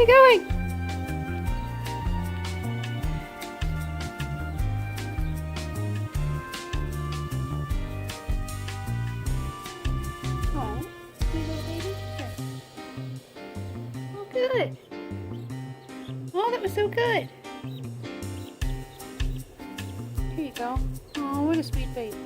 you going? Oh, you little baby. Here. Oh, good. Oh, that was so good. Here you go. Oh, what a sweet baby.